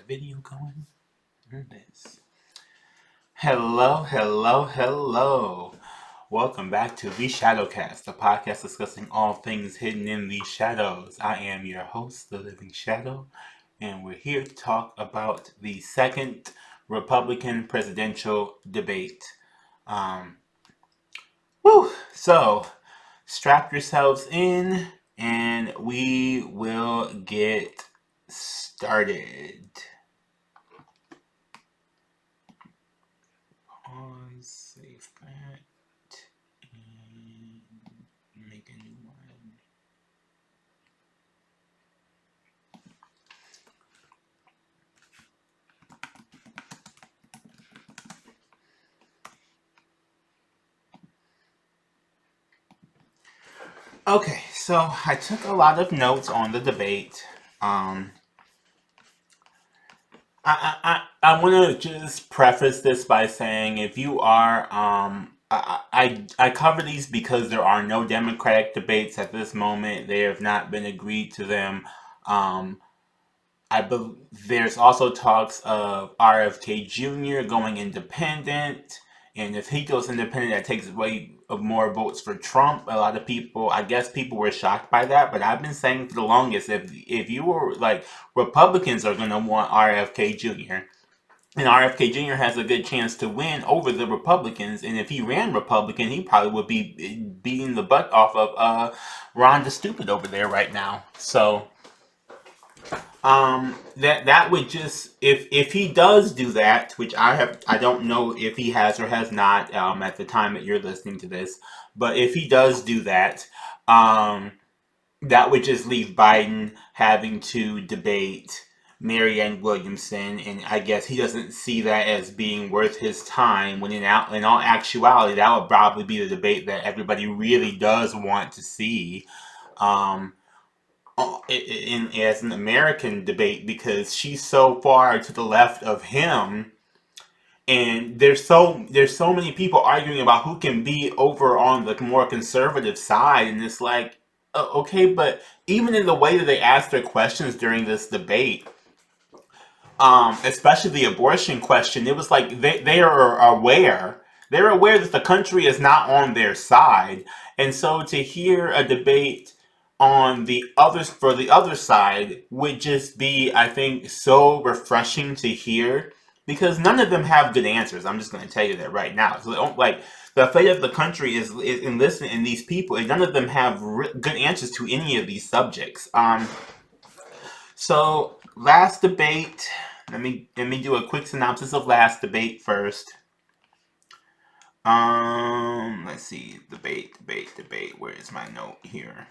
video going? There it is. Hello. Welcome back to the Shadowcast, the podcast discussing all things hidden in the shadows. I am your host, the Living Shadow, and we're here to talk about the second Republican presidential debate. Um, So, strap yourselves in, and we will get started. Pause, save that, and make a new one. Okay, so I took a lot of notes on the debate. Um, I want to just preface this by saying if you are, I cover these because there are no Democratic debates at this moment. They have not been agreed to them. Um, there's also talks of RFK Jr. going independent, and if he goes independent, that takes away of more votes for Trump. A lot of people, I guess, people were shocked by that. But I've been saying for the longest, if you were like Republicans are going to want RFK Jr. And RFK Jr. has a good chance to win over the Republicans, and if he ran Republican, he probably would be beating the butt off of Ron the Stupid over there right now. So that would just if he does do that, which I don't know if he has or has not at the time that you're listening to this, but if he does do that, um that would just leave Biden having to debate Marianne Williamson, and I guess he doesn't see that as being worth his time. When in all actuality, that would probably be the debate that everybody really does want to see. Um, as an American debate, because she's so far to the left of him, and there's so many people arguing about who can be over on the more conservative side, and it's like, okay, but even in the way that they ask their questions during this debate, especially the abortion question, it was like they are aware. They're aware that the country is not on their side. And so to hear a debate on the others for the other side would just be, I think, so refreshing to hear because none of them have good answers. I'm just going to tell you that right now. So like the fate of the country is in listening in these people, and none of them have good answers to any of these subjects. So last debate, let me do a quick synopsis of last debate first. Let's see, debate. Where is my note here?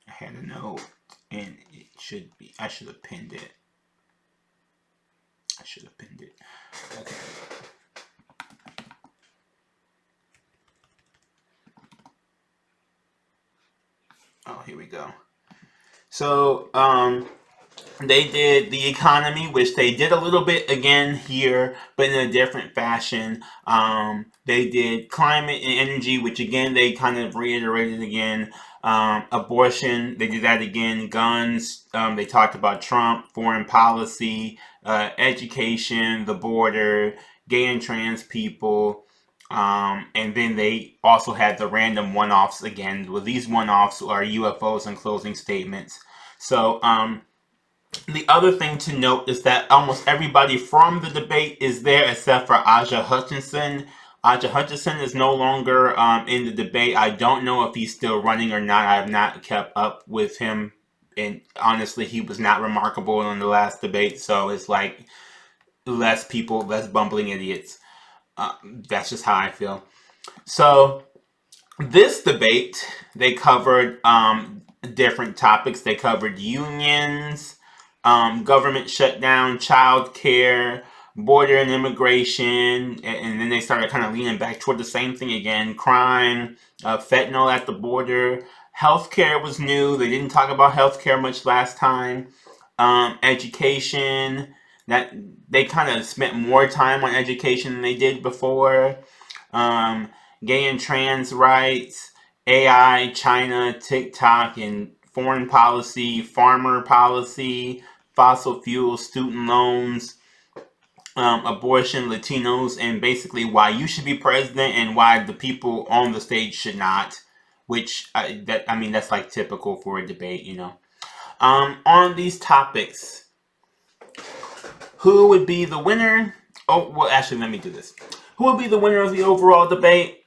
I had a note, and it should be. I should have pinned it. Okay. Oh, here we go. So, they did the economy, which they did a little bit again here, but in a different fashion. They did climate and energy, which again they kind of reiterated again. Abortion, they did that again. Guns, they talked about Trump, foreign policy, education, the border, gay and trans people. And then they also had the random one-offs again. Well, these one-offs are UFOs and closing statements. So, the other thing to note is that almost everybody from the debate is there except for Aja Hutchinson. Aja Hutchinson is no longer in the debate. I don't know if he's still running or not. I have not kept up with him. And honestly, he was not remarkable in the last debate. So it's like less people, less bumbling idiots. That's just how I feel. So this debate, they covered different topics. They covered unions, government shutdown, child care, border and immigration, and then they started kind of leaning back toward the same thing again: crime, fentanyl at the border. Healthcare was new. They didn't talk about healthcare much last time. Education. That they kind of spent more time on education than they did before. Um, Gay and trans rights, AI, China, TikTok, and foreign policy, farmer policy, fossil fuels, student loans, abortion, Latinos, and basically why you should be president and why the people on the stage should not. Which I mean that's like typical for a debate, you know. On these topics, who would be the winner? Oh, well, actually, let me do this. Who would be the winner of the overall debate?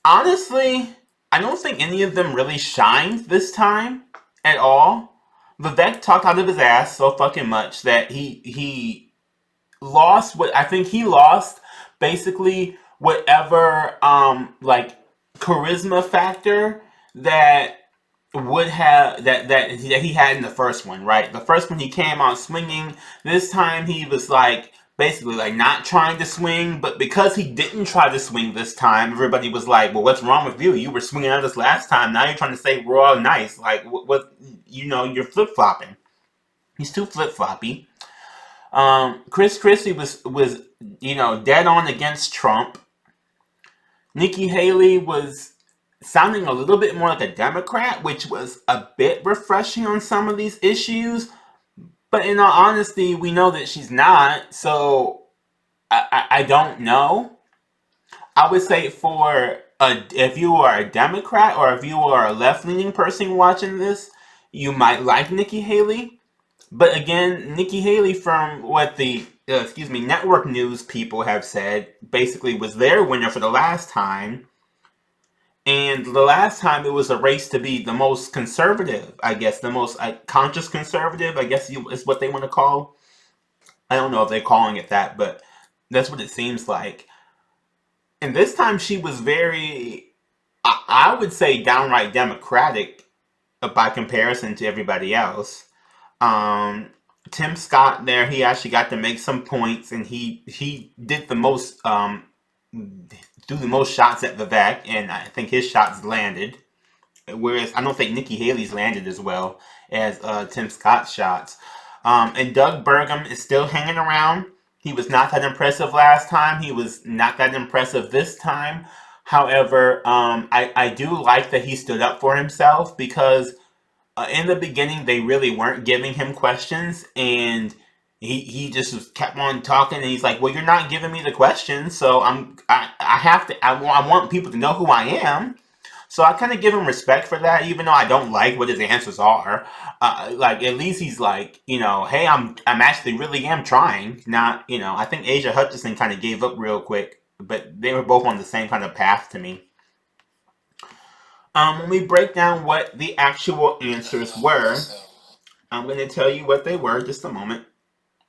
Honestly, I don't think any of them really shined this time at all. Vivek talked out of his ass so fucking much that he lost what I think he lost basically whatever like charisma factor that would have that he had in the first one, right? The first one he came out swinging. This time he was like basically like not trying to swing, but because he didn't try to swing this time, everybody was like, "Well, what's wrong with you? You were swinging at us last time. Now you're trying to say we're all nice. Like what you know, you're flip flopping." He's too flip floppy. Chris Christie was you know dead on against Trump. Nikki Haley was sounding a little bit more like a Democrat, which was a bit refreshing on some of these issues. But in all honesty, we know that she's not. So I don't know. I would say if you are a Democrat or if you are a left leaning person watching this, you might like Nikki Haley. But again, Nikki Haley, from what the network news people have said, basically was their winner for the last time. And the last time it was a race to be the most conservative, I guess, the most conscious conservative, I guess is what they want to call. I don't know if they're calling it that, but that's what it seems like. And this time she was very, I would say, downright democratic by comparison to everybody else. Um, Tim Scott there, he actually got to make some points, and he did the most threw the most shots at Vivek, and I think his shots landed. Whereas I don't think Nikki Haley's landed as well as Tim Scott's shots. And Doug Burgum is still hanging around. He was not that impressive last time. He was not that impressive this time. However, I do like that he stood up for himself because in the beginning they really weren't giving him questions, and he just kept on talking, and he's like, well, you're not giving me the questions, so I have to I want people to know who I am. So I kind of give him respect for that, even though I don't like what his answers are. Like at least he's like, you know, hey, I'm actually really am trying. Not, you know, I think Asia Hutchinson kind of gave up real quick, but they were both on the same kind of path to me. When we break down what the actual answers were, I'm going to tell you what they were. Just a moment.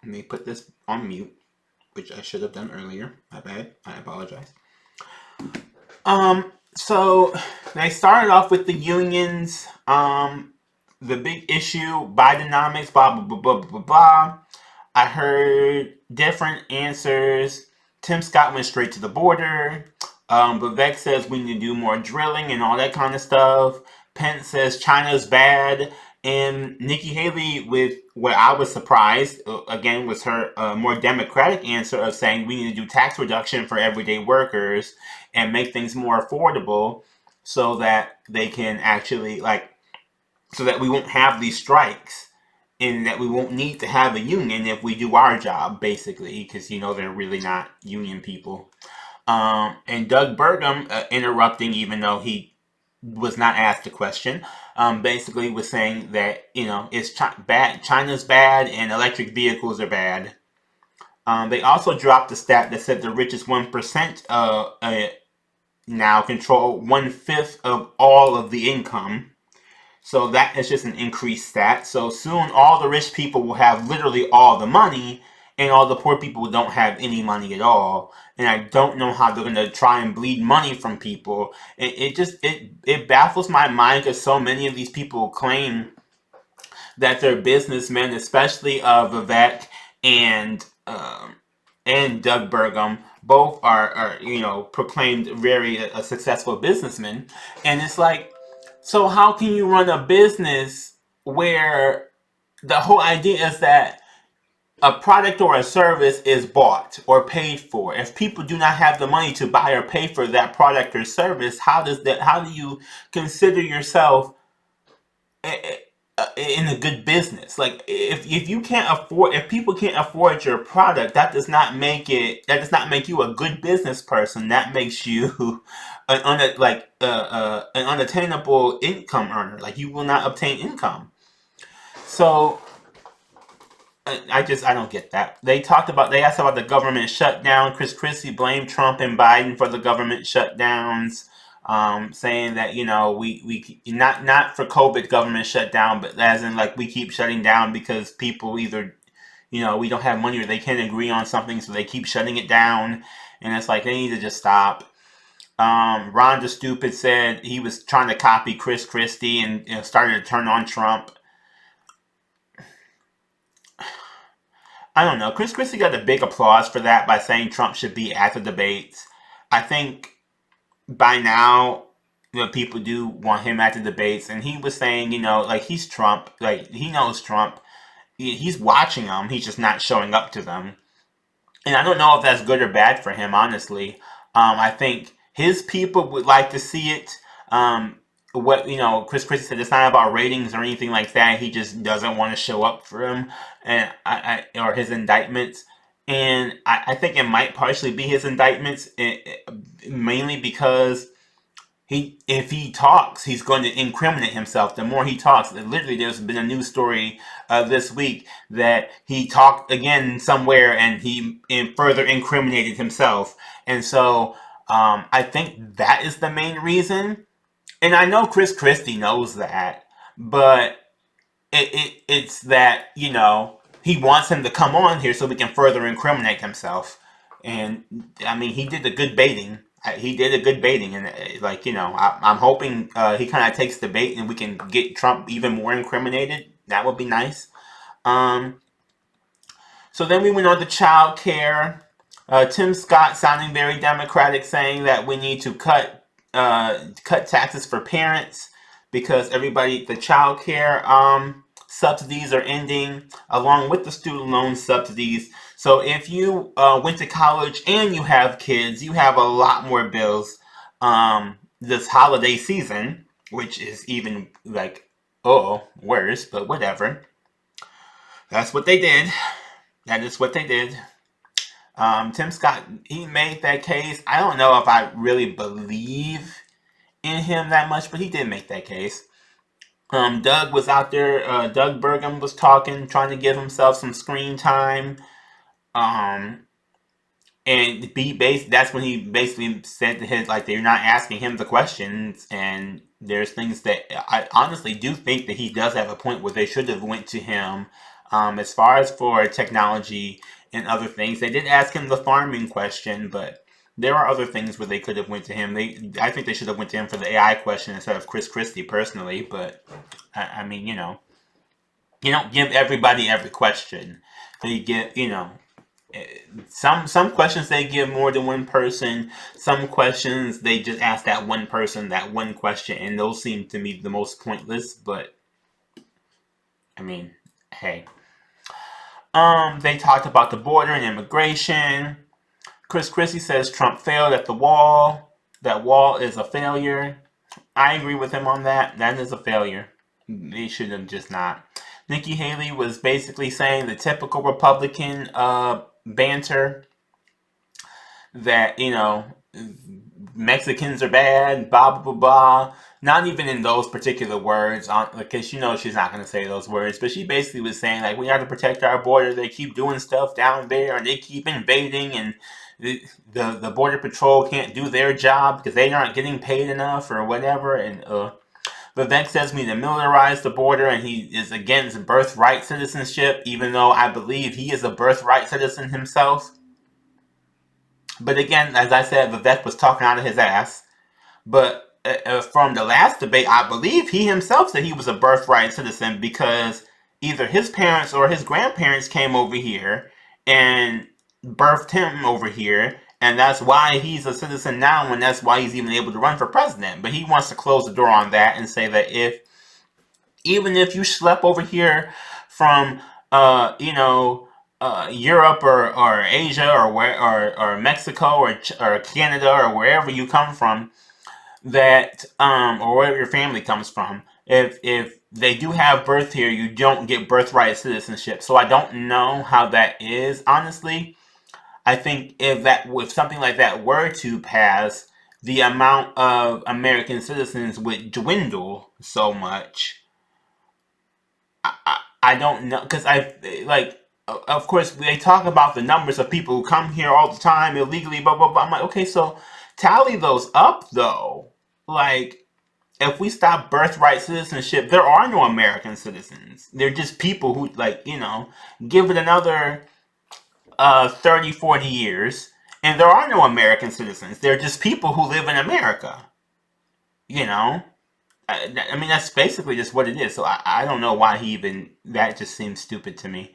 Let me put this on mute, which I should have done earlier. My bad. I apologize. So they started off with the unions, the big issue, Bidenomics, blah, blah, blah, blah, blah, blah. I heard different answers. Tim Scott went straight to the border. Vivek says we need to do more drilling and all that kind of stuff. Pence says China's bad. And Nikki Haley, with where I was surprised, again, was her more democratic answer of saying we need to do tax reduction for everyday workers and make things more affordable so that they can actually, like, so that we won't have these strikes and that we won't need to have a union if we do our job, basically, because, you know, they're really not union people. And Doug Burgum interrupting, even though he was not asked a question, basically was saying that, you know, it's bad, China's bad and electric vehicles are bad. They also dropped the stat that said the richest 1% now control 1/5 of all of the income. So that is just an increased stat. So soon all the rich people will have literally all the money, and all the poor people don't have any money at all. And I don't know how they're gonna try and bleed money from people. It baffles my mind because so many of these people claim that they're businessmen, especially Vivek and Doug Burgum. Both are you know proclaimed very successful businessmen, and it's like, so how can you run a business where the whole idea is that a product or a service is bought or paid for? If people do not have the money to buy or pay for that product or service, how do you consider yourself in a good business. Like if you can't afford, if people can't afford your product, that does not make you a good business person. That makes you an unattainable income earner. Like you will not obtain income. So I don't get that. They asked about the government shutdown. Chris Christie blamed Trump and Biden for the government shutdowns, saying that we not for COVID government shutdown, but as in like we keep shutting down because people either we don't have money or they can't agree on something, so they keep shutting it down, and it's like they need to just stop. Ron the Stupid said he was trying to copy Chris Christie and started to turn on Trump. I don't know. Chris Christie got a big applause for that by saying Trump should be at the debates. I think by now, people do want him at the debates, and he was saying, like he's Trump, like he knows Trump. He's watching them. He's just not showing up to them. And I don't know if that's good or bad for him, honestly. I think his people would like to see it. Chris Christie said it's not about ratings or anything like that. He just doesn't want to show up for him, and or his indictments. And I think it might partially be his indictments, mainly because if he talks, he's going to incriminate himself. The more he talks, literally, there's been a news story this week that he talked again somewhere and he further incriminated himself. And so I think that is the main reason. And I know Chris Christie knows that, but it's that he wants him to come on here so we can further incriminate himself. And I mean, he did a good baiting. And I'm hoping he kind of takes the bait and we can get Trump even more incriminated. That would be nice. So then we went on to child care. Tim Scott sounding very democratic, saying that we need to cut taxes for parents because the child care subsidies are ending along with the student loan subsidies. So if you went to college and you have kids, you have a lot more bills this holiday season, which is even worse, but whatever. That's what they did. That is what they did. Tim Scott, he made that case. I don't know if I really believe in him that much, but he did make that case. Doug was out there. Doug Burgum was talking, trying to give himself some screen time. And that's when he basically said to his, like, they're not asking him the questions, and there's things that I honestly do think that he does have a point where they should have went to him. As far as for technology and other things, they did ask him the farming question, but there are other things where they could have went to him. I think they should have went to him for the AI question instead of Chris Christie personally, but I mean, you don't give everybody every question. So you get, some questions they give more than one person. Some questions they just ask that one person that one question, and those seem to me the most pointless. But I mean, hey. They talked about the border and immigration. Chris Christie says Trump failed at the wall. That wall is a failure. I agree with him on that. That is a failure. They should have just not. Nikki Haley was basically saying the typical Republican banter that, Mexicans are bad, blah, blah, blah, blah. Not even in those particular words, because she's not going to say those words, but she basically was saying, like, we have to protect our border. They keep doing stuff down there, and they keep invading, and the Border Patrol can't do their job because they aren't getting paid enough or whatever, and Vivek says we need to militarize the border, and he is against birthright citizenship, even though I believe he is a birthright citizen himself. But again, as I said, Vivek was talking out of his ass. But from the last debate, I believe he himself said he was a birthright citizen because either his parents or his grandparents came over here and birthed him over here, and that's why he's a citizen now, and that's why he's even able to run for president. But he wants to close the door on that and say that even if you slept over here from Europe or Asia or Mexico or Canada or wherever you come from, that or wherever your family comes from, if they do have birth here, you don't get birthright citizenship. So I don't know how that is, honestly. I think if something like that were to pass, the amount of American citizens would dwindle so much. I don't know, because of course they talk about the numbers of people who come here all the time illegally, blah blah blah. I'm like, okay, so tally those up though. Like, if we stop birthright citizenship, there are no American citizens. They're just people who, give it another 30, 40 years, and there are no American citizens. They're just people who live in America. You know? I mean, that's basically just what it is. So I don't know why he even, that just seems stupid to me.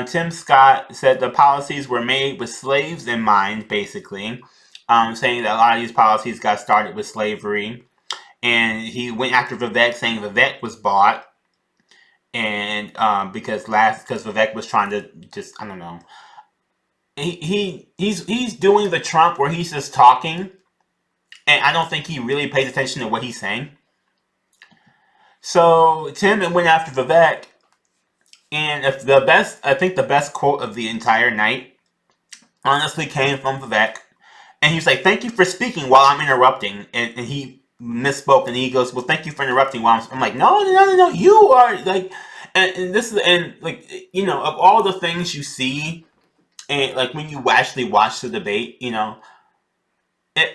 Tim Scott said the policies were made with slaves in mind, basically, saying that a lot of these policies got started with slavery. And he went after Vivek, saying Vivek was bought, and because Vivek was trying to just, I don't know, he's doing the Trump where he's just talking, and I don't think he really pays attention to what he's saying. So Tim went after Vivek, and if I think the best quote of the entire night honestly came from Vivek, and he was like, "Thank you for speaking while I'm interrupting," and he misspoke, and he goes, "Well, thank you for interrupting while I'm like, no, no, no, no, you are like," and this is, and like, of all the things you see, and like when you actually watch the debate,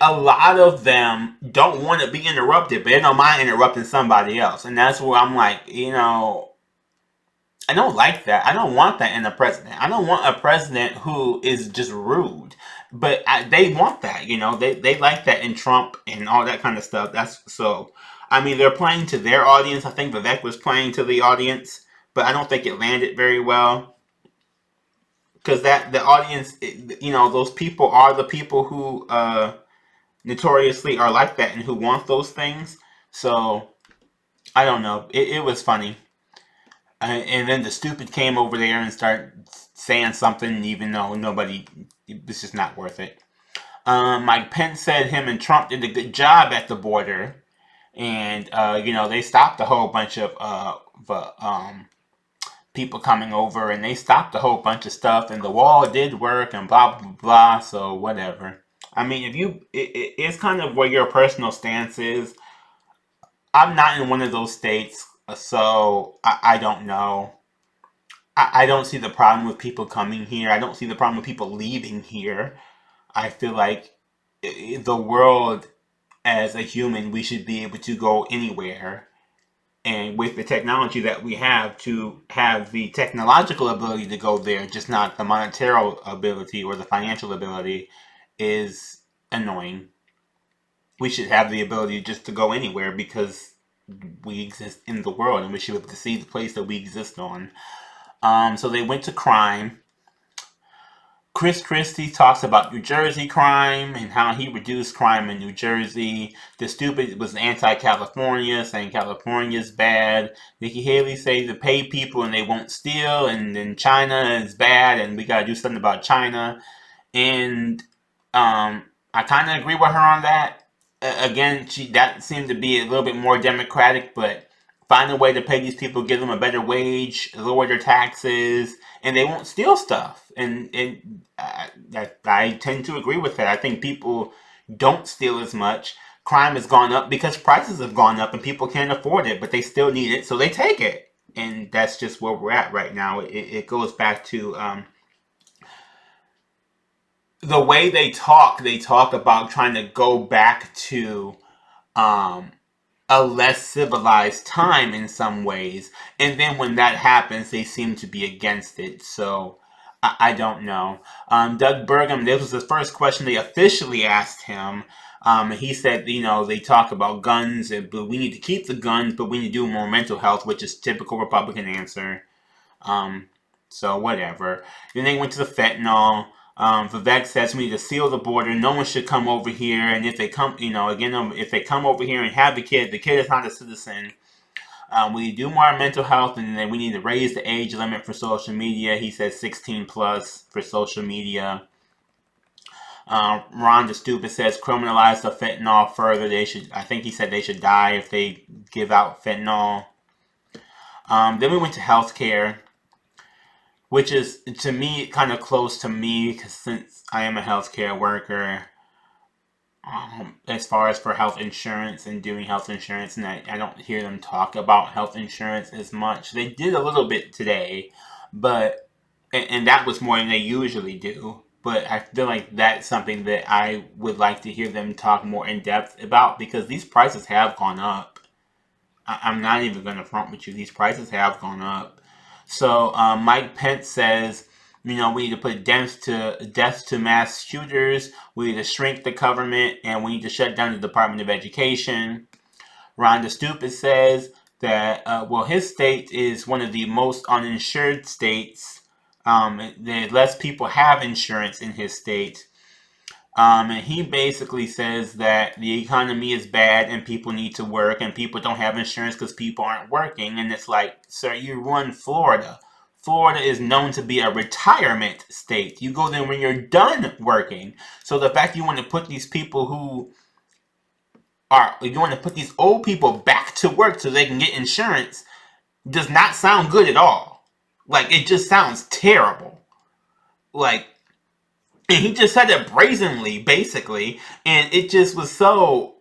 a lot of them don't want to be interrupted, but they don't mind interrupting somebody else. And that's where I'm like, I don't like that. I don't want that in a president. I don't want a president who is just rude. But they want that, they like that in Trump and all that kind of stuff. That's so. I mean, they're playing to their audience. I think Vivek was playing to the audience, but I don't think it landed very well, because that the audience, those people are the people who notoriously are like that and who want those things. So I don't know. It was funny. And then the stupid came over there and started saying something, even though nobody, it's just not worth it. Mike Pence said him and Trump did a good job at the border. And, they stopped a whole bunch of people coming over, and they stopped a whole bunch of stuff, and the wall did work, and blah, blah, blah, so whatever. I mean, it's kind of where your personal stance is. I'm not in one of those states, so I don't know. I don't see the problem with people coming here. I don't see the problem with people leaving here. I feel like the world, as a human, we should be able to go anywhere. And with the technology that we have, to have the technological ability to go there, just not the monetary ability or the financial ability, is annoying. We should have the ability just to go anywhere, because we exist in the world, and we should be able to see the place that we exist on. So they went to crime. Chris Christie talks about New Jersey crime and how he reduced crime in New Jersey. The stupid was anti-California, saying California's bad. Nikki Haley says to pay people and they won't steal, and then China is bad and we gotta do something about China. And I kind of agree with her on that. Again, that seemed to be a little bit more democratic, but find a way to pay these people, give them a better wage, lower their taxes, and they won't steal stuff. And I tend to agree with that. I think people don't steal as much. Crime has gone up because prices have gone up and people can't afford it, but they still need it, so they take it. And that's just where we're at right now. It goes back to the way they talk about trying to go back to um, a less civilized time in some ways, and then when that happens, they seem to be against it. So I don't know. Doug Burgum, this was the first question they officially asked him. He said, they talk about guns, but we need to keep the guns, but we need to do more mental health, which is typical Republican answer. Um, so whatever. Then they went to the fentanyl. Vivek says we need to seal the border. No one should come over here. And if they come, again, if they come over here and have the kid is not a citizen. We need to do more mental health, and then we need to raise the age limit for social media. He says 16 plus for social media. Ron DeStupid says criminalize the fentanyl further. I think he said they should die if they give out fentanyl. Then we went to healthcare, which is to me kind of close to me because since I am a healthcare worker, as far as for health insurance and doing health insurance, and I don't hear them talk about health insurance as much. They did a little bit today, but and that was more than they usually do. But I feel like that's something that I would like to hear them talk more in depth about because these prices have gone up. I'm not even going to front with you. These prices have gone up. So Mike Pence says, we need to put deaths to mass shooters. We need to shrink the government, and we need to shut down the Department of Education. Ron DeStupid says that his state is one of the most uninsured states. Less people have insurance in his state. And he basically says that the economy is bad and people need to work and people don't have insurance because people aren't working. And it's like, sir, you run Florida. Florida is known to be a retirement state. You go there when you're done working. So the fact you want to put these old people back to work so they can get insurance does not sound good at all. Like, it just sounds terrible. Like, and he just said it brazenly, basically, and it just was so,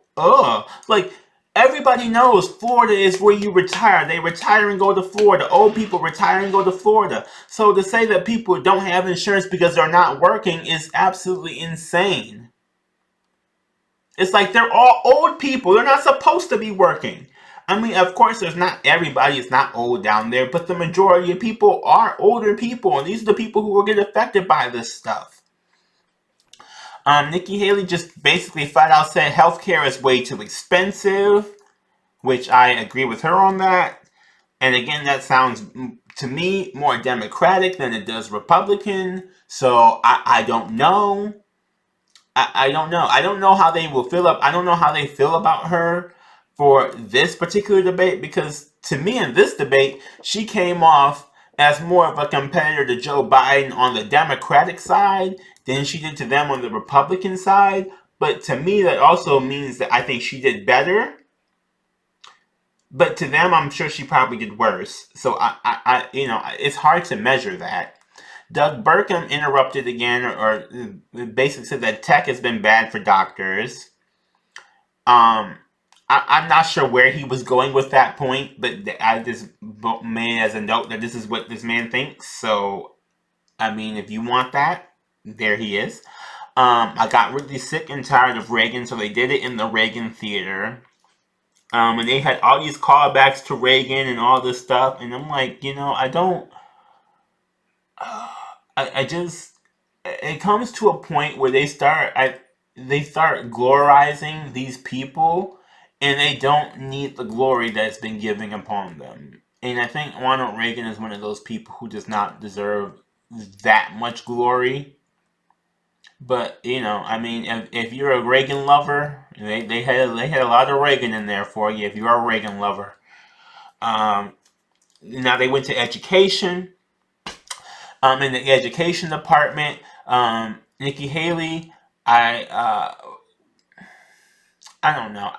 like, everybody knows Florida is where you retire. They retire and go to Florida. Old people retire and go to Florida. So to say that people don't have insurance because they're not working is absolutely insane. It's like they're all old people. They're not supposed to be working. I mean, of course, everybody is not old down there, but the majority of people are older people, and these are the people who will get affected by this stuff. Nikki Haley just basically flat out said healthcare is way too expensive, which I agree with her on that. And again, that sounds to me more Democratic than it does Republican. So I don't know. I don't know. I don't know how they will feel up. I don't know how they feel about her for this particular debate because to me in this debate, she came off as more of a competitor to Joe Biden on the Democratic side than she did to them on the Republican side. But to me, that also means that I think she did better. But to them, I'm sure she probably did worse. So it's hard to measure that. Doug Burkham interrupted again, or basically said that tech has been bad for doctors. I'm not sure where he was going with that point, but I just made as a note that this is what this man thinks. So, I mean, if you want that, there he is. I got really sick and tired of Reagan, so they did it in the Reagan Theater. And they had all these callbacks to Reagan and all this stuff, and I'm like, I don't. I just. It comes to a point where they start glorizing these people, and they don't need the glory that's been given upon them. And I think Ronald Reagan is one of those people who does not deserve that much glory. But I mean, if you're a Reagan lover, they had a lot of Reagan in there for you. If you are a Reagan lover, now they went to education. In the education department, Nikki Haley, I don't know.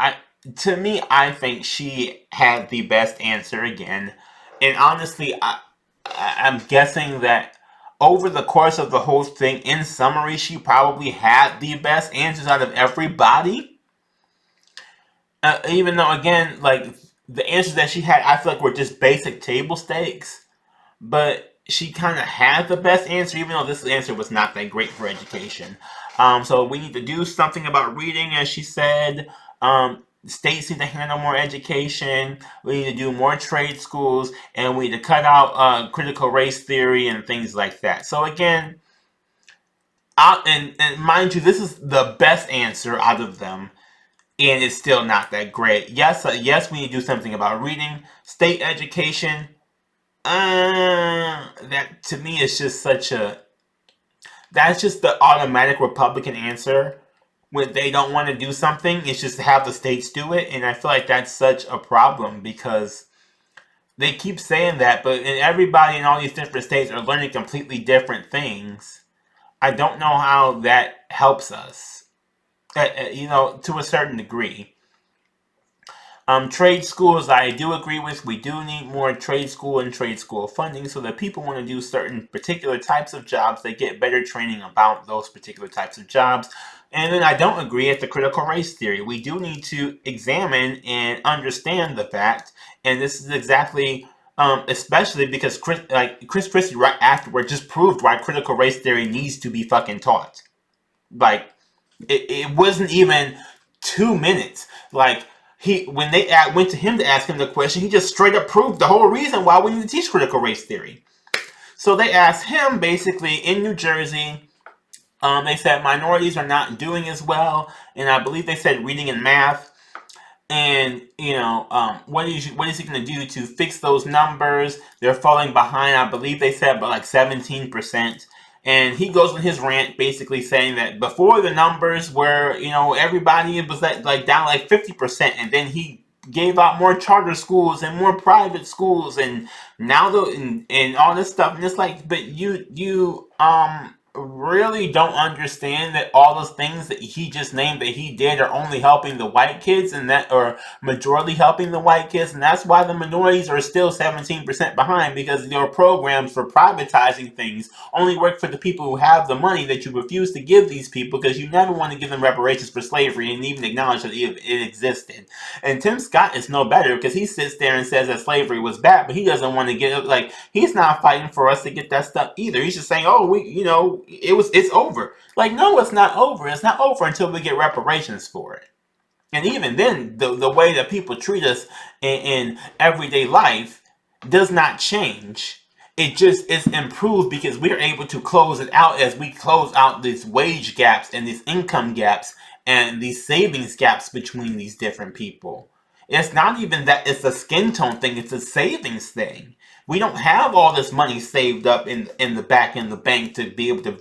To me, I think she had the best answer again, and honestly, I'm guessing that over the course of the whole thing, in summary, she probably had the best answers out of everybody. Even though, again, like the answers that she had, I feel like were just basic table stakes. But she kind of had the best answer, even though this answer was not that great for education. So we need to do something about reading, as she said. States need to handle more education. We need to do more trade schools, and we need to cut out critical race theory and things like that. So again, and mind you, this is the best answer out of them, and it's still not that great. Yes, we need to do something about reading, state education. That to me is just that's just the automatic Republican answer. When they don't want to do something, it's just to have the states do it, and I feel like that's such a problem because they keep saying that, but everybody in all these different states are learning completely different things. I don't know how that helps us, to a certain degree. Trade schools, I do agree with. We do need more trade school and trade school funding so that people want to do certain particular types of jobs. They get better training about those particular types of jobs. And then I don't agree at the critical race theory. We do need to examine and understand the fact, and this is exactly, especially because Chris Christie right afterward just proved why critical race theory needs to be fucking taught. Like, it wasn't even 2 minutes. Like, when they went to him to ask him the question, he just straight up proved the whole reason why we need to teach critical race theory. So they asked him basically in New Jersey. They said minorities are not doing as well, and I believe they said reading and math. And what is he going to do to fix those numbers? They're falling behind. I believe they said about like 17%. And he goes on his rant, basically saying that before the numbers were, everybody was like down like 50%, and then he gave out more charter schools and more private schools, and now and all this stuff. And it's like, but you really don't understand that all those things that he just named that he did are only helping the white kids, and that or majority helping the white kids, and that's why the minorities are still 17% behind, because your programs for privatizing things only work for the people who have the money that you refuse to give these people because you never want to give them reparations for slavery and even acknowledge that it existed. And Tim Scott is no better because he sits there and says that slavery was bad, but he doesn't want to get, like, he's not fighting for us to get that stuff either. He's just saying, oh, it's over. Like, no, it's not over. It's not over until we get reparations for it. And even then, the way that people treat us in everyday life does not change. It just is improved because we're able to close it out as we close out these wage gaps and these income gaps and these savings gaps between these different people. It's not even that it's a skin tone thing, it's a savings thing. We don't have all this money saved up in the back in the bank to be able to,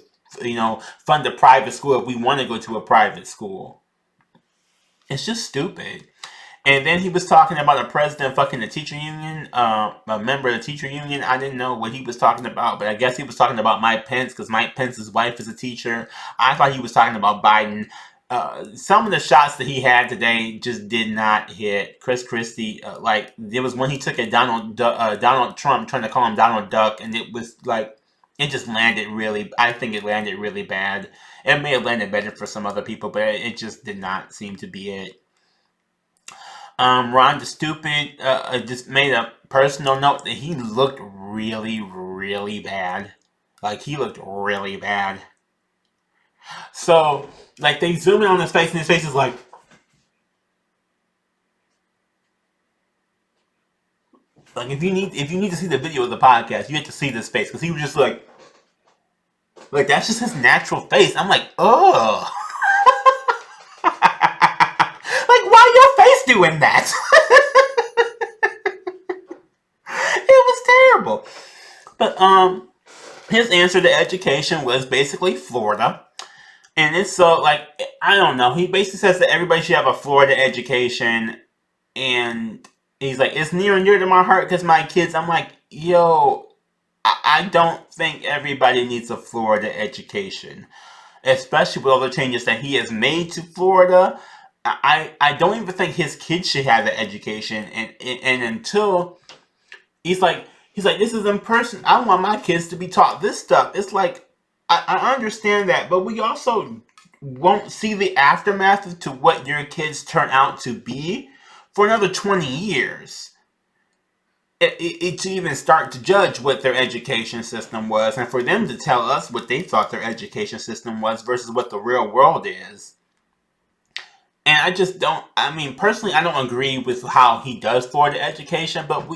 fund a private school if we want to go to a private school. It's just stupid. And then he was talking about a president fucking the teacher union, a member of the teacher union. I didn't know what he was talking about, but I guess he was talking about Mike Pence because Mike Pence's wife is a teacher. I thought he was talking about Biden. Some of the shots that he had today just did not hit. Chris Christie, like, there was when he took at Donald Trump, trying to call him Donald Duck, and it was like, it just landed really, I think it landed really bad. It may have landed better for some other people, but it just did not seem to be it. Ron the Stupid just made a personal note that he looked really, really bad. Like, he looked really bad. So, like, they zoom in on his face, and his face is like if you need to see the video of the podcast, you have to see this face because he was just like that's just his natural face. I'm like, ugh. Like, why your face doing that? It was terrible. But his answer to education was basically Florida. And it's so, like, I don't know. He basically says that everybody should have a Florida education. And he's like, it's near and dear to my heart because my kids. I'm like, yo, I don't think everybody needs a Florida education. Especially with all the changes that he has made to Florida. I don't even think his kids should have the education. And until he's like, this is in person. I want my kids to be taught this stuff. It's like, I understand that, but we also won't see the aftermath to what your kids turn out to be for another 20 years. To even start to judge what their education system was, and for them to tell us what they thought their education system was versus what the real world is. And I just don't. I mean, personally, I don't agree with how he does Florida education. But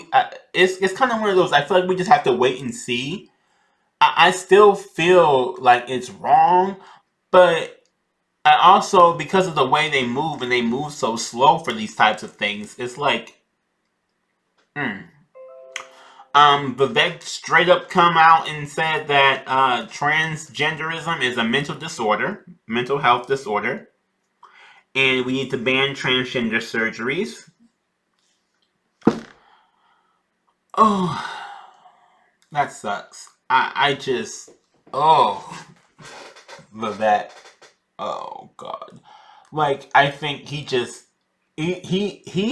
it's kind of one of those. I feel like we just have to wait and see. I still feel like it's wrong, but I also, because of the way they move and they move so slow for these types of things, it's like, Vivek straight up come out and said that transgenderism is a mental health disorder, and we need to ban transgender surgeries. Oh, that sucks. I just, oh. that. Oh God. Like, I think he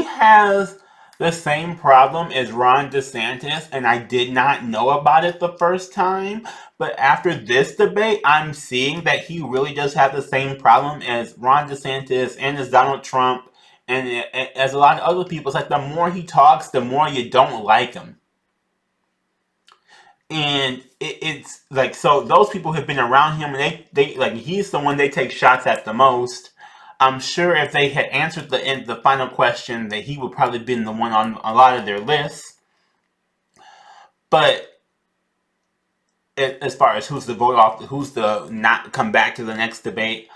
has the same problem as Ron DeSantis, and I did not know about it the first time. But after this debate, I'm seeing that he really does have the same problem as Ron DeSantis and as Donald Trump and as a lot of other people. It's like the more he talks, the more you don't like him. And it's like, so those people have been around him, and they like, he's the one they take shots at the most. I'm sure if they had answered the final question, that he would probably been the one on a lot of their lists. But as far as who's the vote off, who's the not come back to the next debate,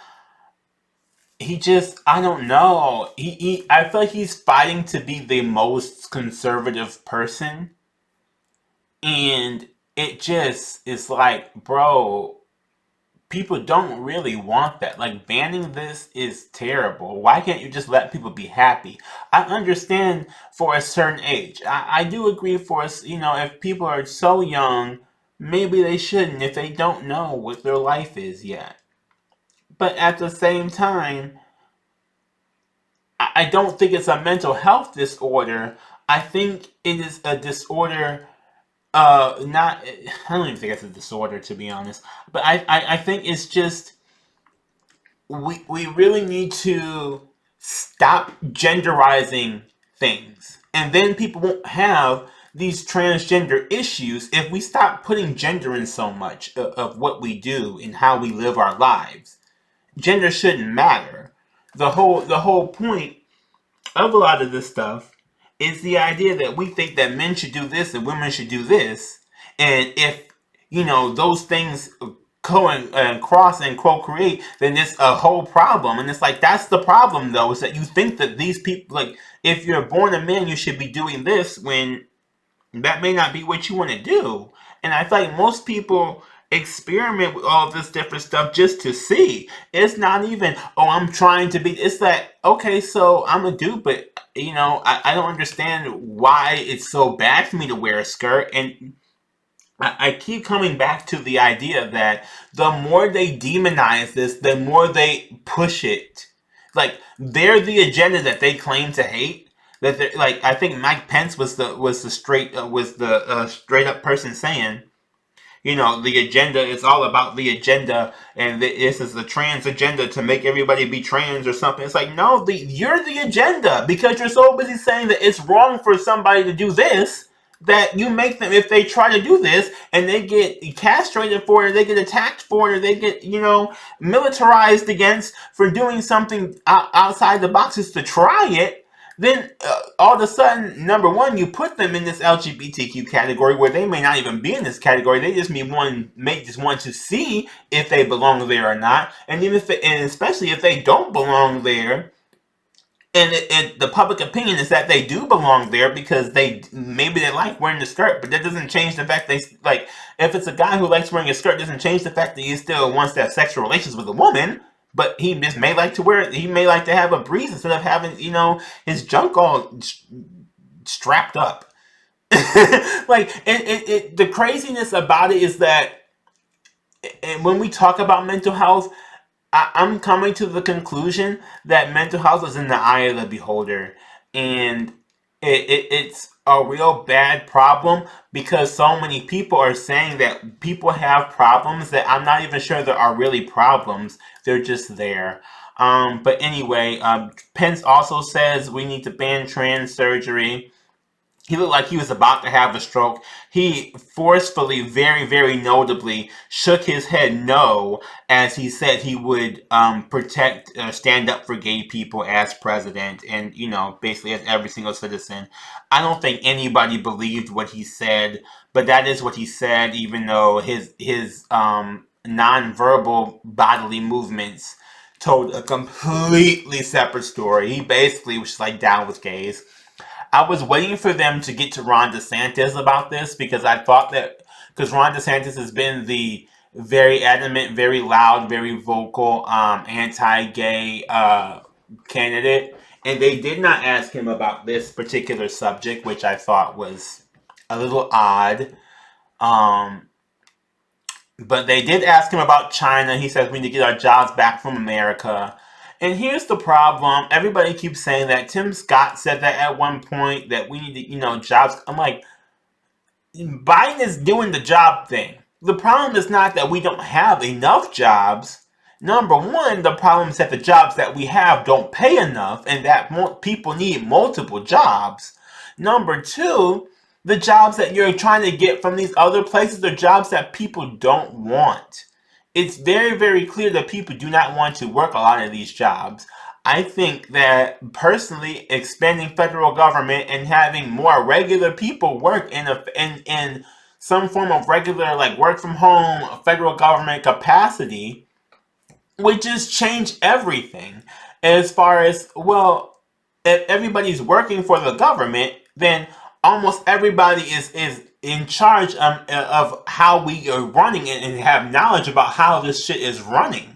he just, I don't know. I feel like he's fighting to be the most conservative person, and it just is like, bro, people don't really want that. Like, banning this is terrible. Why can't you just let people be happy? I understand for a certain age. I do agree for us, if people are so young, maybe they shouldn't if they don't know what their life is yet. But at the same time, I don't think it's a mental health disorder. I think it is a disorder. Not. I don't even think it's a disorder, to be honest. But I think it's just, we really need to stop genderizing things. And then people won't have these transgender issues if we stop putting gender in so much of what we do and how we live our lives. Gender shouldn't matter. The whole point of a lot of this stuff is the idea that we think that men should do this and women should do this. And if, those things and cross and co-create, then it's a whole problem. And it's like, that's the problem, though, is that you think that these people, like, if you're born a man, you should be doing this, when that may not be what you want to do. And I feel like most people experiment with all this different stuff just to see. It's not even, oh, I'm trying to be. It's that, okay, so I'm a dude, but I don't understand why it's so bad for me to wear a skirt. And I keep coming back to the idea that the more they demonize this, the more they push it. Like, they're the agenda that they claim to hate. That they're like, I think Mike Pence was the straight up person saying, the agenda is all about the agenda, and this is the trans agenda to make everybody be trans or something. It's like, no, you're the agenda, because you're so busy saying that it's wrong for somebody to do this, that you make them, if they try to do this and they get castrated for it, or they get attacked for it, or they get, militarized against for doing something outside the boxes to try it, then all of a sudden, number one, you put them in this LGBTQ category where they may not even be in this category. They just may just want to see if they belong there or not, and and especially if they don't belong there. And the public opinion is that they do belong there, because maybe they like wearing the skirt, but that doesn't change the fact they like. If it's a guy who likes wearing a skirt, doesn't change the fact that he still wants to have sexual relations with a woman. But he just may like to wear it. He may like to have a breeze instead of having his junk all strapped up. Like, the craziness about it is that, and when we talk about mental health, I'm coming to the conclusion that mental health is in the eye of the beholder, and it's a real bad problem, because so many people are saying that people have problems that I'm not even sure there are really problems. They're just there. But anyway, Pence also says we need to ban trans surgery. He looked like he was about to have a stroke. He forcefully, very, very notably, shook his head no, as he said he would stand up for gay people as president, and, basically as every single citizen. I don't think anybody believed what he said, but that is what he said, even though his nonverbal bodily movements told a completely separate story. He basically was just like down with gays. I was waiting for them to get to Ron DeSantis about this, because I thought that, because Ron DeSantis has been the very adamant, very loud, very vocal anti-gay candidate, and they did not ask him about this particular subject, which I thought was a little odd. Um, But they did ask him about China. He says we need to get our jobs back from America. And here's the problem. Everybody keeps saying that. Tim Scott said that at one point that we need to, jobs. I'm like, Biden is doing the job thing. The problem is not that we don't have enough jobs. Number one, the problem is that the jobs that we have don't pay enough and that people need multiple jobs. Number two, the jobs that you're trying to get from these other places are jobs that people don't want. It's very, very clear that people do not want to work a lot of these jobs. I think that personally, expanding federal government and having more regular people work in some form of regular, like, work from home federal government capacity would just change everything. As far as, well, if everybody's working for the government, then almost everybody is in charge of how we are running it and have knowledge about how this shit is running.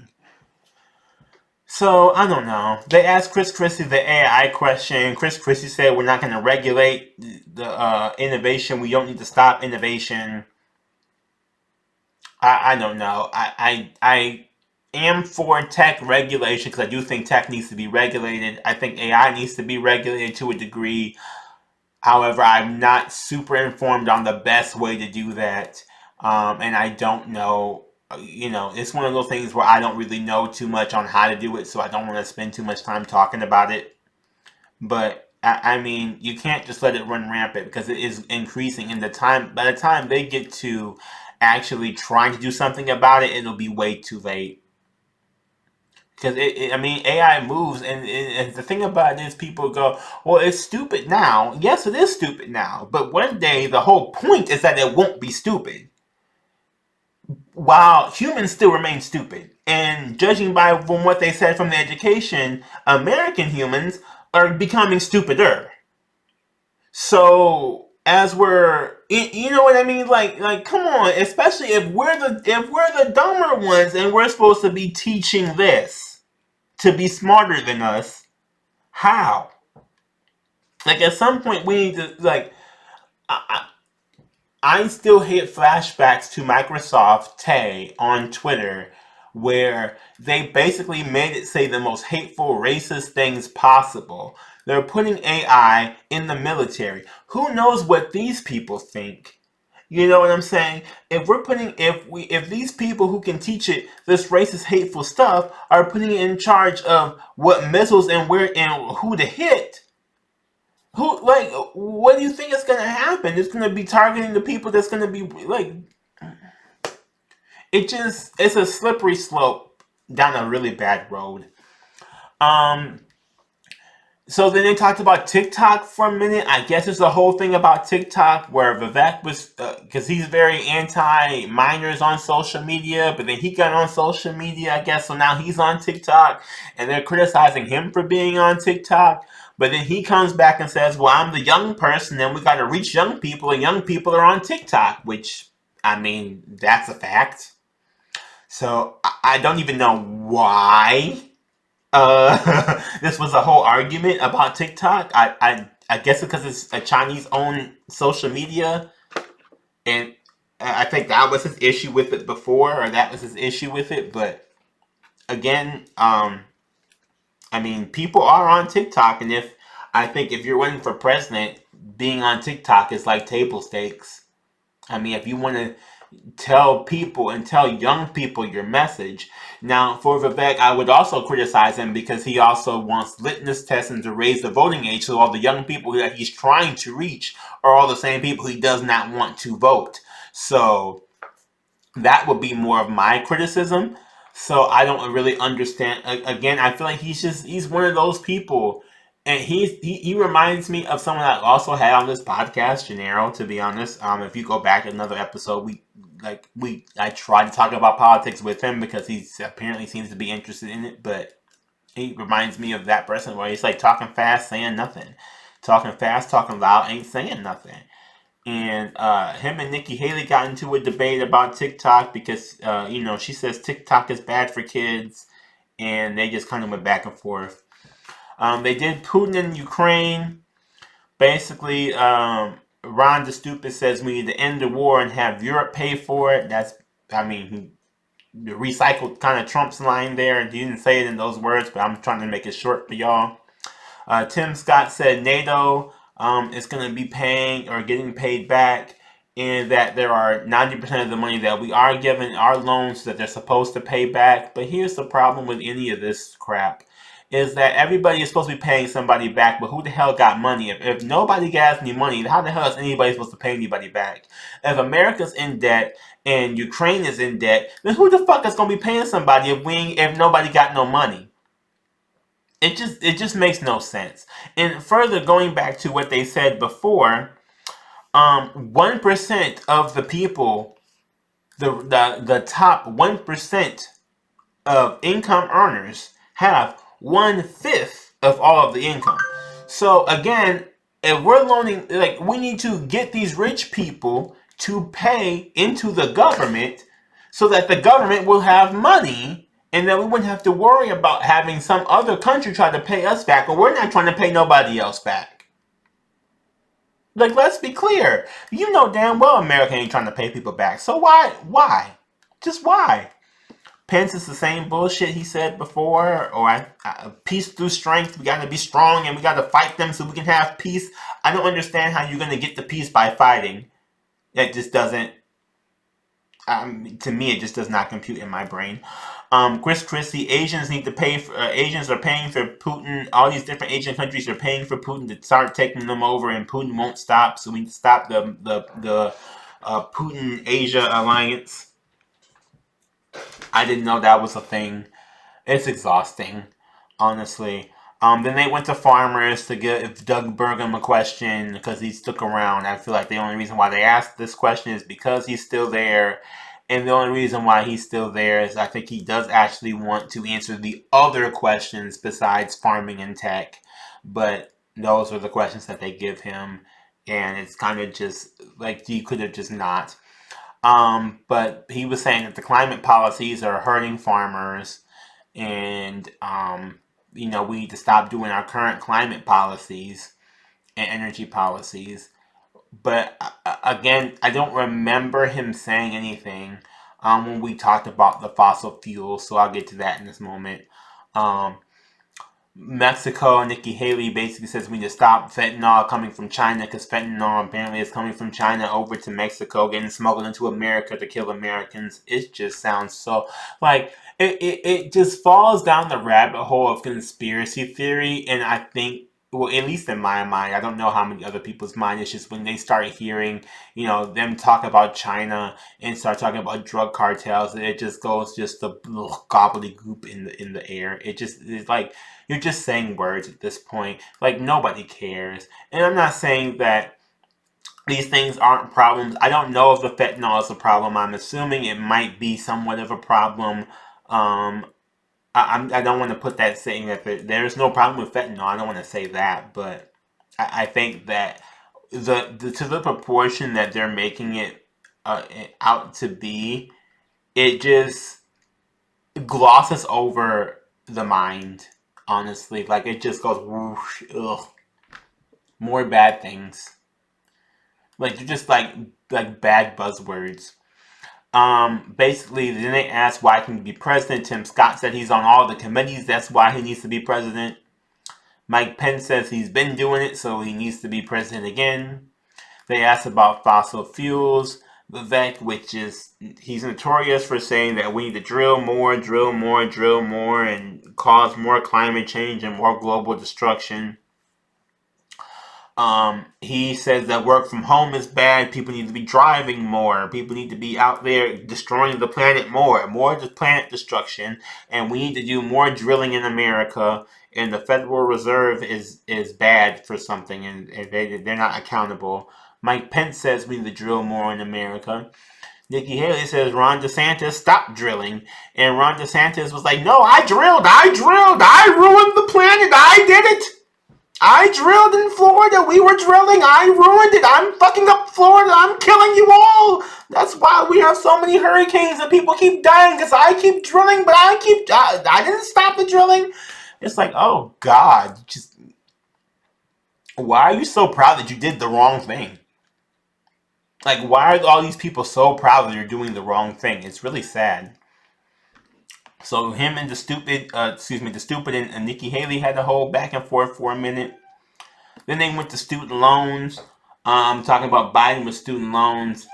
So, I don't know. They asked Chris Christie the AI question. Chris Christie said we're not going to regulate the innovation. We don't need to stop innovation. I don't know. I am for tech regulation because I do think tech needs to be regulated. I think AI needs to be regulated to a degree. However, I'm not super informed on the best way to do that. And I don't know. It's one of those things where I don't really know too much on how to do it, so I don't want to spend too much time talking about it. But I mean, you can't just let it run rampant because it is increasing. In the time, by the time they get to actually trying to do something about it, it'll be way too late. Because I mean, AI moves, and the thing about it is, people go, "Well, it's stupid now." Yes, it is stupid now, but one day the whole point is that it won't be stupid, while humans still remain stupid. And judging by from what they said from the education, American humans are becoming stupider. So as you know what I mean? Like, come on. Especially if we're the dumber ones, and we're supposed to be teaching this to be smarter than us. How? Like, at some point we need to, like. I still hit flashbacks to Microsoft Tay on Twitter, where they basically made it say the most hateful, racist things possible. They're putting AI in the military. Who knows what these people think? You know what I'm saying? If these people who can teach it this racist, hateful stuff are putting it in charge of what missiles and where and who to hit, what do you think is gonna happen? It's gonna be targeting the people that's gonna be like, it's a slippery slope down a really bad road. Um, so then they talked about TikTok for a minute. I guess it's the whole thing about TikTok where Vivek was, because he's very anti minors on social media, but then he got on social media, I guess, so now he's on TikTok, and they're criticizing him for being on TikTok. But then he comes back and says, "Well, I'm the young person, and we got to reach young people, and young people are on TikTok," which, I mean, that's a fact. So I don't even know why this was a whole argument about TikTok. I guess because it's a Chinese-owned social media, and I think that was his issue with it before, or that was his issue with it. But again, I mean, people are on TikTok, and I think if you're running for president, being on TikTok is like table stakes. I mean, if you want to tell people and tell young people your message. Now, for Vivek, I would also criticize him because he also wants litmus tests and to raise the voting age, so all the young people that he's trying to reach are all the same people he does not want to vote. So that would be more of my criticism. So I don't really understand. Again, I feel like he's one of those people, and he reminds me of someone I also had on this podcast, Gennaro. To be honest, if you go back to another episode, I tried to talk about politics with him because he apparently seems to be interested in it, but he reminds me of that person where he's like talking fast, saying nothing, talking fast, talking loud, ain't saying nothing. And him and Nikki Haley got into a debate about TikTok because she says TikTok is bad for kids, and they just kind of went back and forth. They did Putin in Ukraine. Basically, Ron the Stupid says we need to end the war and have Europe pay for it. That's I mean, he recycled kind of Trump's line there. He didn't say it in those words, but I'm trying to make it short for y'all. Tim Scott said NATO is going to be paying or getting paid back, and that there are 90% of the money that we are given our loans that they're supposed to pay back. But here's the problem with any of this crap is that everybody is supposed to be paying somebody back, but who the hell got money? If nobody got any money, how the hell is anybody supposed to pay anybody back? If America's in debt and Ukraine is in debt, then who the fuck is going to be paying somebody if nobody got no money? It just makes no sense. And further, going back to what they said before, 1% of the people, the top 1% of income earners have 1/5 of all of the income. So again, if we're loaning, like, we need to get these rich people to pay into the government so that the government will have money, and then we wouldn't have to worry about having some other country try to pay us back, or we're not trying to pay nobody else back. Like, let's be clear. You know damn well America ain't trying to pay people back. So why? Why? Just why? Pence is the same bullshit he said before, or peace through strength. We got to be strong and we got to fight them so we can have peace. I don't understand how you're going to get the peace by fighting. It just doesn't. To me, it just does not compute in my brain. Chris Christie, Asians need to pay for. Asians are paying for Putin. All these different Asian countries are paying for Putin to start taking them over, and Putin won't stop. So we need to stop the Putin Asia alliance. I didn't know that was a thing. It's exhausting, honestly. Then they went to farmers to give Doug Burgum a question because he stuck around. I feel like the only reason why they asked this question is because he's still there. And the only reason why he's still there is I think he does actually want to answer the other questions besides farming and tech. But those are the questions that they give him. And it's kind of just like you could have just not. But he was saying that the climate policies are hurting farmers, and we need to stop doing our current climate policies and energy policies. But again, I don't remember him saying anything when we talked about the fossil fuels, so I'll get to that in this moment. Um, Mexico, Nikki Haley basically says we need to stop fentanyl coming from China because fentanyl apparently is coming from China over to Mexico, getting smuggled into America to kill Americans. It just sounds so like it just falls down the rabbit hole of conspiracy theory, and I think. Well, at least in my mind, I don't know how many other people's mind. It's just when they start hearing, them talk about China and start talking about drug cartels, it just goes just the gobbledygook in the air. It's like you're just saying words at this point. Like, nobody cares. And I'm not saying that these things aren't problems. I don't know if the fentanyl is a problem. I'm assuming it might be somewhat of a problem. Um, I don't want to put that saying that there's no problem with fentanyl. I don't want to say that, but I think that to the proportion that they're making it out to be, it just glosses over the mind, honestly. Like, it just goes whoosh, ugh, more bad things. Like, they're just like bad buzzwords. Basically, then they asked why can he be president. Tim Scott said he's on all the committees. That's why he needs to be president. Mike Pence says he's been doing it, so he needs to be president again. They asked about fossil fuels. Vivek, which is, he's notorious for saying that we need to drill more, drill more, drill more, and cause more climate change and more global destruction. He says that work from home is bad. People need to be driving more. People need to be out there destroying the planet more. More planet destruction. And we need to do more drilling in America. And the Federal Reserve is bad for something. And they're not accountable. Mike Pence says we need to drill more in America. Nikki Haley says Ron DeSantis stop drilling. And Ron DeSantis was like, no, I drilled. I ruined the planet. I did it. I drilled in Florida. We were drilling. I ruined it. I'm fucking up Florida. I'm killing you all. That's why we have so many hurricanes and people keep dying because I keep drilling, but I didn't stop the drilling. It's like, oh God, just why are you so proud that you did the wrong thing? Like, why are all these people so proud that they're doing the wrong thing? It's really sad. So him and the stupid and Nikki Haley had a whole back and forth for a minute. Then they went to student loans. Talking about Biden with student loans.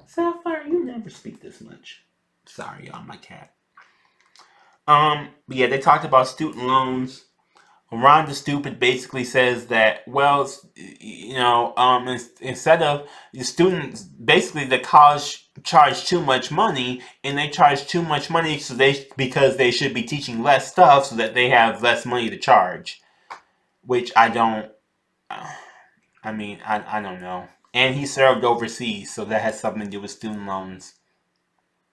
Sapphire, you never speak this much. Sorry, y'all, my cat. But yeah, they talked about student loans. Ron the Stupid basically says that, well, instead of the students, basically the college charge too much money, and they charge too much money because they should be teaching less stuff so that they have less money to charge. Which I don't. I don't know. And he served overseas, so that has something to do with student loans.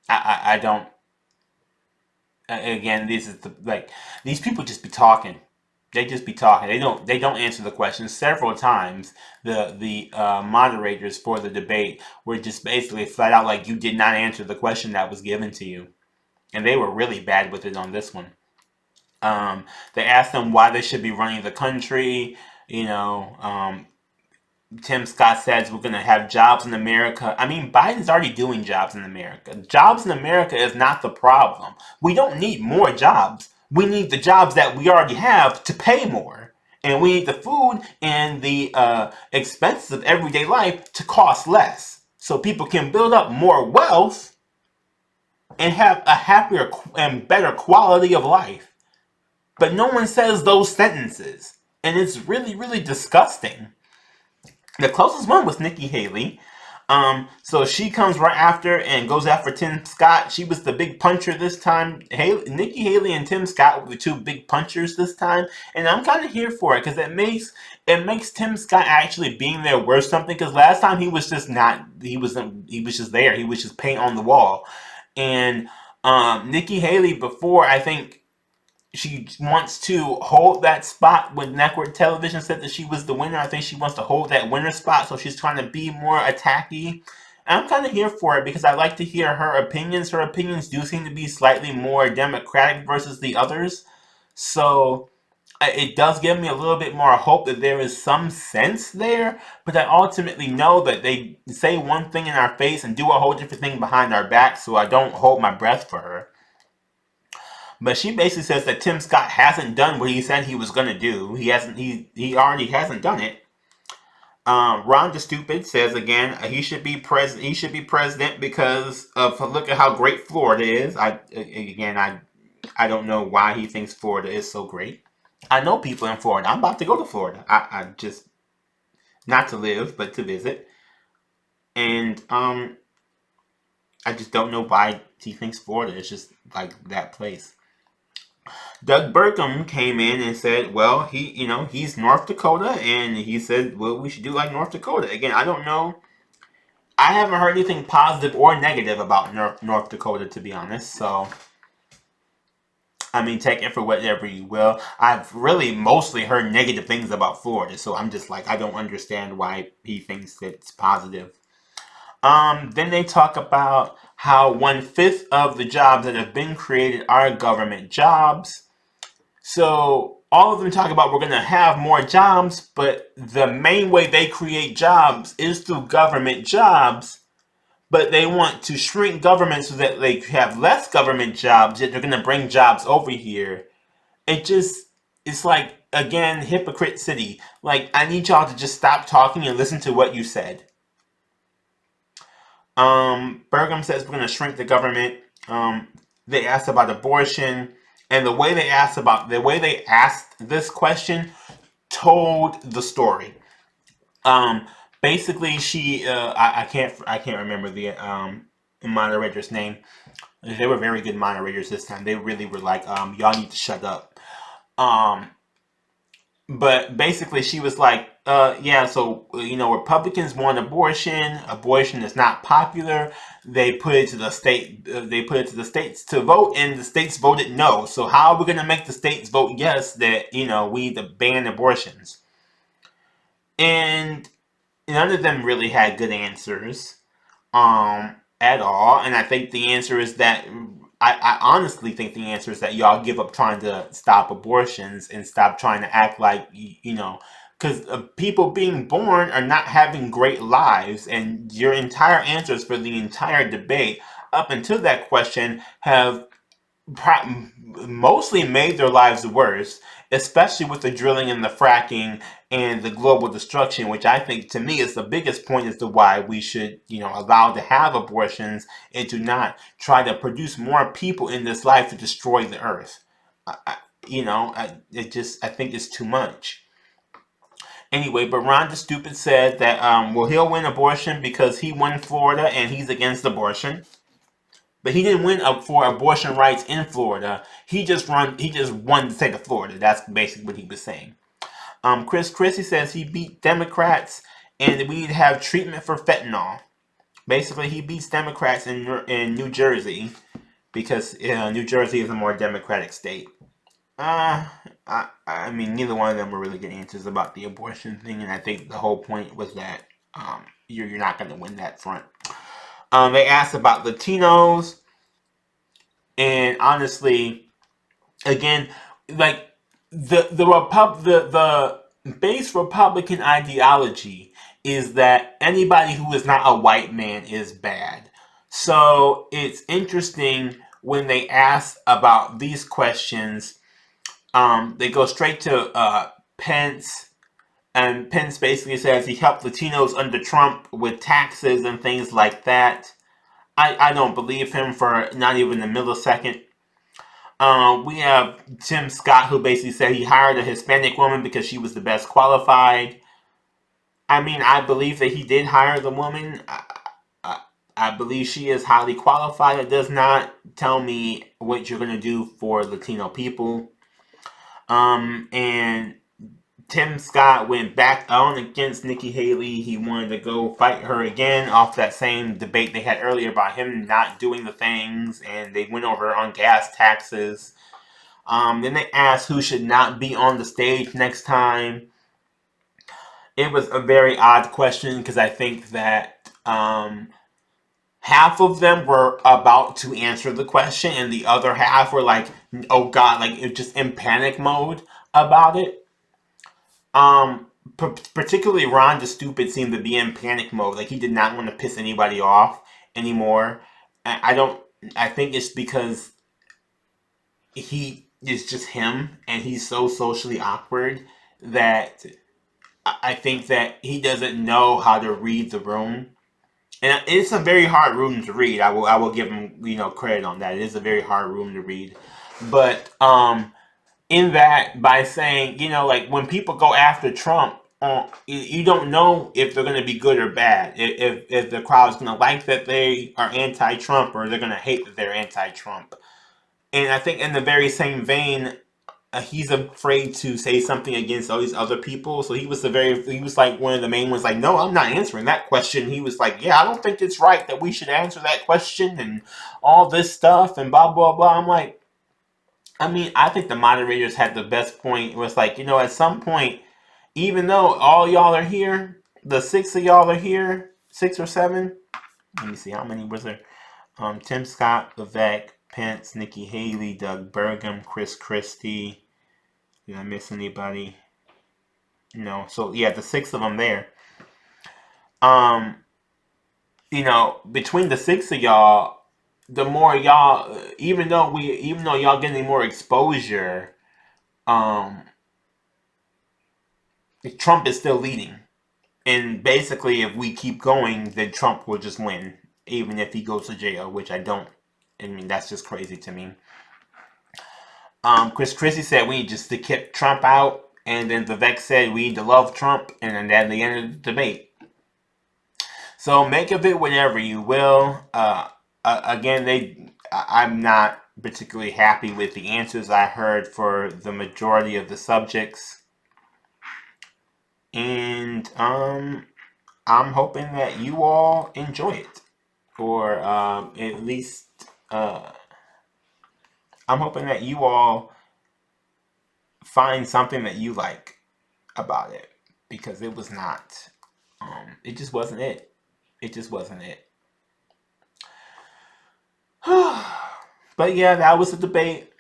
I don't. Again, this is these people just be talking. They just be talking. They don't answer the questions. Several times, the moderators for the debate were just basically flat out like, you did not answer the question that was given to you, and they were really bad with it on this one. They asked them why they should be running the country. Tim Scott says we're going to have jobs in America. I mean, Biden's already doing jobs in America. Jobs in America is not the problem. We don't need more jobs. We need the jobs that we already have to pay more. And we need the food and the expenses of everyday life to cost less. So people can build up more wealth and have a happier and better quality of life. But no one says those sentences. And it's really, really disgusting. The closest one was Nikki Haley. So she comes right after and goes after Tim Scott. She was the big puncher this time. Nikki Haley and Tim Scott were the two big punchers this time, and I'm kind of here for it because it makes Tim Scott actually being there worth something. Because last time he was just not. He was just there. He was just paint on the wall, and Nikki Haley before, I think she wants to hold that spot when network television said that she was the winner. I think she wants to hold that winner spot, so she's trying to be more attacky. And I'm kind of here for it because I like to hear her opinions. Her opinions do seem to be slightly more democratic versus the others. So it does give me a little bit more hope that there is some sense there, but I ultimately know that they say one thing in our face and do a whole different thing behind our back, so I don't hold my breath for her. But she basically says that Tim Scott hasn't done what he said he was going to do. He hasn't. He already hasn't done it. Ron the Stupid says again he should be president. He should be president because of look at how great Florida is. I don't know why he thinks Florida is so great. I know people in Florida. I'm about to go to Florida. I just not to live but to visit, and I just don't know why he thinks Florida is just like that place. Doug Burgum came in and said, well, he's North Dakota, and he said, well, we should do like North Dakota. Again, I don't know. I haven't heard anything positive or negative about North Dakota, to be honest. So, I mean, take it for whatever you will. I've really mostly heard negative things about Florida, so I'm just like, I don't understand why he thinks it's positive. Then they talk about how 1/5 of the jobs that have been created are government jobs. So all of them talk about we're going to have more jobs, but the main way they create jobs is through government jobs. But they want to shrink government so that they have less government jobs, yet they're going to bring jobs over here. It's like, again, hypocrite city. Like, I need y'all to just stop talking and listen to what you said. Burgum says we're going to shrink the government. They asked about abortion, and the way they asked this question told the story. Basically, I can't remember the moderator's name. They were very good moderators this time. They really were like, y'all need to shut up. But basically, she was like, yeah, so, Republicans want abortion. Abortion is not popular. They put it to the states to vote, and the states voted no. So how are we going to make the states vote yes that, we need to ban abortions? And none of them really had good answers at all. And I think the answer is that I honestly think the answer is that y'all give up trying to stop abortions and stop trying to act like, because people being born are not having great lives, and your entire answers for the entire debate up until that question have mostly made their lives worse, especially with the drilling and the fracking and the global destruction, which I think to me is the biggest point as to why we should, allow to have abortions and to not try to produce more people in this life to destroy the earth. I, I think it's too much. Anyway, but Ron the Stupid said that, well, he'll win abortion because he won Florida and he's against abortion. But he didn't win up for abortion rights in Florida. He just won the state of Florida. That's basically what he was saying. Chris Christie says he beat Democrats and we'd have treatment for fentanyl. Basically, he beats Democrats in New Jersey because New Jersey is a more Democratic state. I mean, neither one of them were really good answers about the abortion thing, and I think the whole point was that you're not going to win that front. They asked about Latinos, and honestly, again, like the base Republican ideology is that anybody who is not a white man is bad. So it's interesting when they ask about these questions. They go straight to Pence, and Pence basically says he helped Latinos under Trump with taxes and things like that. I don't believe him for not even a millisecond. We have Tim Scott, who basically said he hired a Hispanic woman because she was the best qualified. I mean, I believe that he did hire the woman. I, I believe she is highly qualified. It does not tell me what you're going to do for Latino people. And Tim Scott went back on against Nikki Haley. He wanted to go fight her again off that same debate they had earlier about him not doing the things, and they went over on gas taxes. Then they asked who should not be on the stage next time. It was a very odd question because I think that half of them were about to answer the question, and the other half were like, "Oh God!" Like it was just in panic mode about it. Particularly Ron the Stupid seemed to be in panic mode. Like he did not want to piss anybody off anymore. I don't. I think it's because he is just him, and he's so socially awkward that I think that he doesn't know how to read the room. And it's a very hard room to read. I will give him credit on that. It is a very hard room to read, but in that by saying like when people go after Trump, you don't know if they're going to be good or bad. If the crowd's going to like that they are anti-Trump or they're going to hate that they're anti-Trump. And I think in the very same vein, he's afraid to say something against all these other people. So he was like one of the main ones. Like, no, I'm not answering that question. He was like, yeah, I don't think it's right that we should answer that question and all this stuff and blah blah blah. I'm like, I mean, I think the moderators had the best point. It was like, at some point, even though all y'all are here, the six of y'all are here, 6 or 7. Let me see, how many was there? Tim Scott, Vivek, Pence, Nikki Haley, Doug Burgum, Chris Christie. Did I miss anybody? No. So yeah, the 6 of them there. Um, between the 6 of y'all, the more y'all, even though y'all getting more exposure, um, Trump is still leading. And basically, if we keep going, then Trump will just win, even if he goes to jail, which I don't. I mean, that's just crazy to me. Chris Christie said we need just to keep Trump out, and then Vivek said we need to love Trump, and then at the end of the debate. So make of it whatever you will. Again, I'm not particularly happy with the answers I heard for the majority of the subjects, and I'm hoping that you all enjoy it, or at least I'm hoping that you all find something that you like about it, because it was not. It just wasn't it. It just wasn't it. But yeah, that was the debate.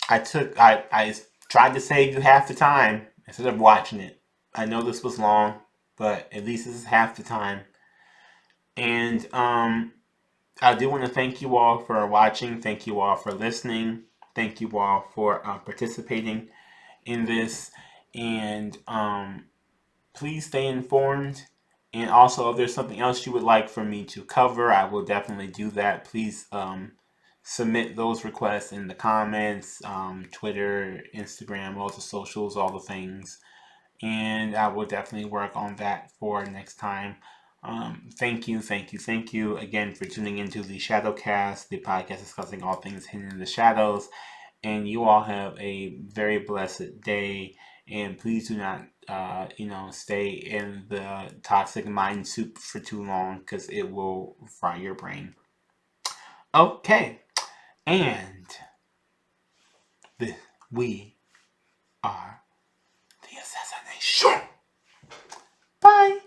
I tried to save you half the time instead of watching it. I know this was long, but at least this is half the time. And I do want to thank you all for watching. Thank you all for listening. Thank you all for participating in this. And please stay informed. And also, if there's something else you would like for me to cover, I will definitely do that. Please submit those requests in the comments, Twitter, Instagram, all the socials, all the things. And I will definitely work on that for next time. Thank you again for tuning into the Shadowcast, the podcast discussing all things hidden in the shadows. And you all have a very blessed day. And please do not, stay in the toxic mind soup for too long because it will fry your brain. Okay, and we are the assassination. Bye.